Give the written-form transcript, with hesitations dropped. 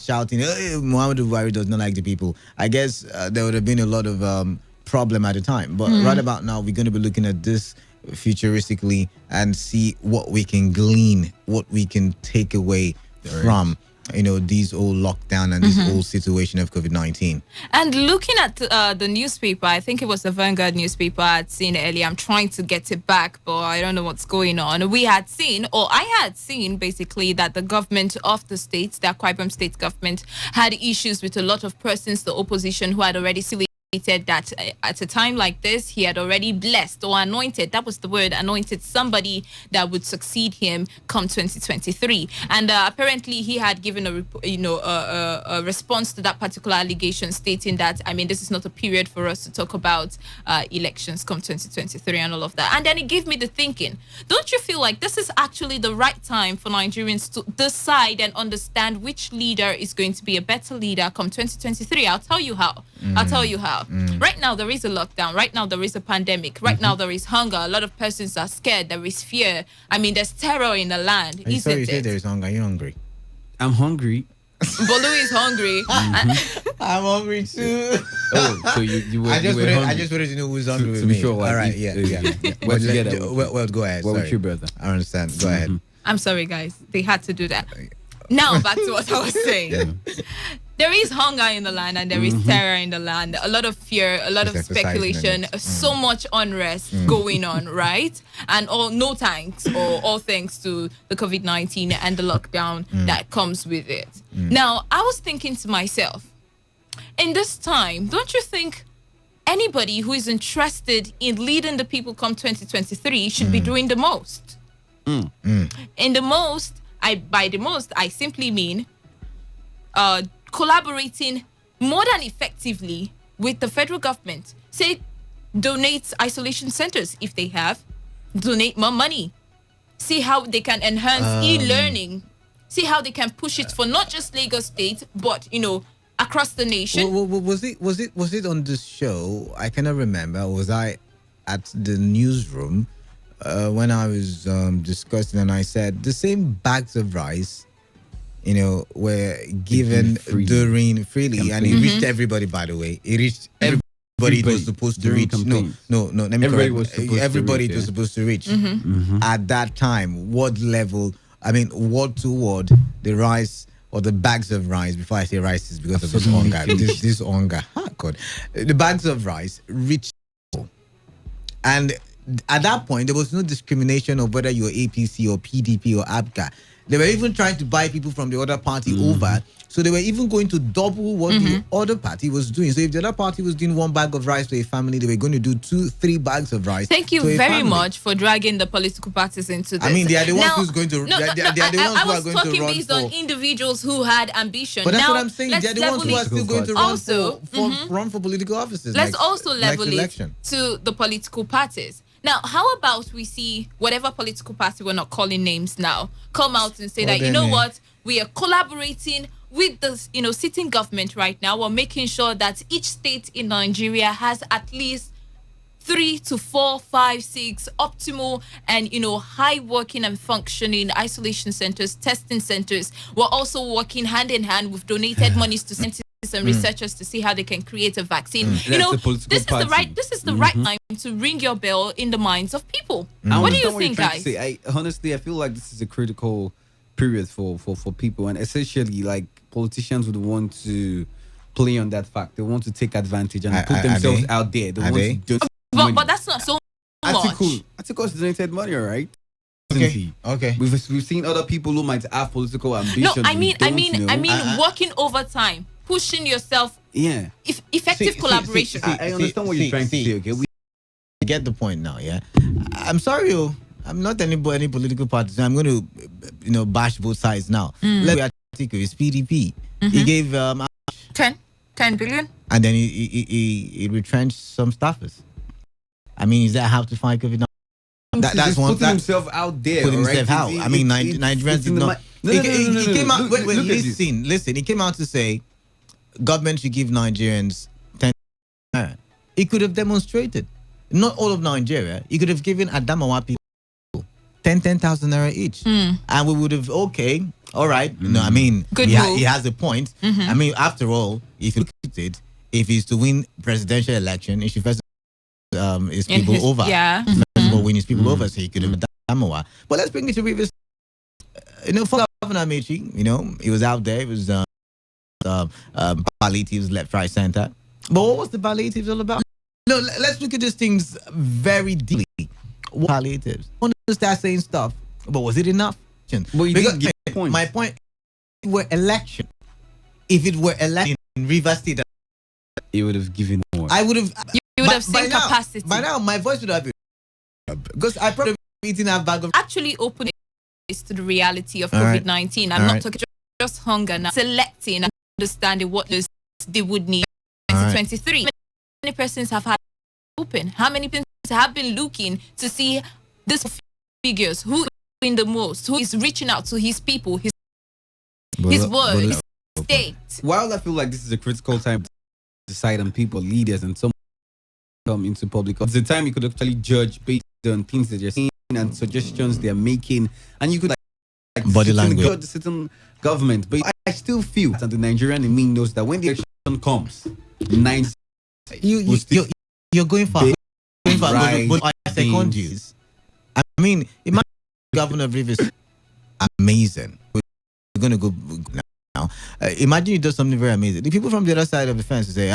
shouting, hey, Muhammadu Buhari does not like the people, I guess there would have been a lot of problem at the time. But right about now, we're going to be looking at this futuristically and see what we can glean, what we can take away from these old lockdown and this old situation of COVID-19. And looking at the newspaper, I think it was the Vanguard newspaper I had seen earlier. I'm trying to get it back, but I don't know what's going on. I had seen basically that the government of the state, the Akwa Ibom state government, had issues with a lot of persons, the opposition, who had already that at a time like this, he had already blessed or anointed, that was the word, anointed somebody that would succeed him come 2023. And apparently he had given a response to that particular allegation, stating that, this is not a period for us to talk about elections come 2023 and all of that. And then it gave me the thinking, don't you feel like this is actually the right time for Nigerians to decide and understand which leader is going to be a better leader come 2023? I'll tell you how. Right now, there is a lockdown. Right now, there is a pandemic. Right now, there is hunger. A lot of persons are scared. There is fear. There's terror in the land, isn't it? You say there is hunger. Are you hungry? I'm hungry. Bolu is hungry. I'm hungry too. Oh, so you were hungry. I just wanted to know who's hungry with me. Sure, all right, yeah. Well, go ahead. What was your brother? I understand. Go ahead. I'm sorry, guys. They had to do that. Now, back to what I was saying. Yeah. There is hunger in the land and there is terror in the land. A lot of fear, a lot of speculation, so much unrest going on, right? And no thanks or all thanks to the COVID-19 and the lockdown that comes with it. Now, I was thinking to myself, in this time, don't you think anybody who is interested in leading the people come 2023 should be doing the most? In the most, by the most, I simply mean collaborating more than effectively with the federal government. Say, donate isolation centers if they have, donate more money. See how they can enhance e-learning. See how they can push it for not just Lagos State, but across the nation. Was it on this show? I cannot remember. Was I at the newsroom when I was discussing, and I said the same bags of rice were given during freely, and it reached everybody. By the way, it reached everybody. It was supposed to reach. No. Let me correct. Everybody it was supposed to reach at that time. What level? Word to word, the rice or the bags of rice. Before I say rice, is because of this hunger. This hunger. Oh God, the bags of rice reached, and at that point there was no discrimination of whether you're APC or PDP or ABGA. They were even trying to buy people from the other party over. So they were even going to double what the other party was doing. So if the other party was doing 1 bag of rice to a family, they were going to do 2-3 bags of rice. Thank you very much for dragging the political parties into this. They are the ones who's going to. They are the ones who are going to run. I was talking based on individuals who had ambition. But that's what I'm saying. They are the ones who are still going to run for political offices. Let's also level it to the political parties. Now, how about we see whatever political party, we're not calling names now, come out and say what, we are collaborating with the sitting government right now. We're making sure that each state in Nigeria has at least 3 to 4, 5, 6 optimal and high working and functioning isolation centers, testing centers. We're also working hand in hand with donated monies to scientists and researchers to see how they can create a vaccine. This is the right time to ring your bell in the minds of people. What do you think, guys? Honestly, I feel like this is a critical period for people, and essentially, like, politicians would want to play on that fact. They want to take advantage and put themselves out there. They want to but that's not so much. Atiko's donated money, all right? Okay. We've seen other people who might have political ambitions. No, I mean, working overtime, pushing yourself. Yeah. Effective collaboration. I understand what you're trying to say. Okay, we get the point now. Yeah. I'm sorry, I'm not any political party. So I'm going to, bash both sides now. Let's Atiko is PDP. He gave 10 billion, and then he retrenched some staffers. Is that how to fight COVID-19? That's one. Putting himself out there. Put himself out. Nigerians did not. He came out. Wait, listen. He came out to say government should give Nigerians 10. He could have demonstrated. Not all of Nigeria. He could have given Adamawa people 10,000 naira each, and we would have All right. No, I mean, Good he move. has a point. I mean, after all, if you look at it, if he's to win presidential election, he should first his people over. Yeah. First of all, win his people over, so he could have done more. But let's bring it to Rivers. For Governor Amechi, he was out there. It was palliatives left, right, center. But what was the palliatives all about? No, let's look at these things very deeply. What palliatives? I want to start saying stuff, but was it enough? Well, you didn't get the point. My point, if it were election in Rivers State, it would have given more. I would have. You would have seen capacity. By now, my voice would have been, because I probably eating a bag of. Actually open to the reality of COVID-19. I'm not talking just hunger now. Selecting and understanding what they would need. 2023. How many persons have had open? How many persons have been looking to see these figures? Who is doing the most? Who is reaching out to his people, his word, his state? While I feel like this is a critical time to decide on people, leaders, and some come into public, it's the time you could actually judge based on things that you're saying and suggestions they're making, and you could body language, certain government. But I still feel that the Nigerian in me knows that when the election comes, you're going far. Right. But second use. I mean, imagine Governor of Rivers, amazing. We're going to go now. Imagine you do something very amazing. The people from the other side of the fence will say,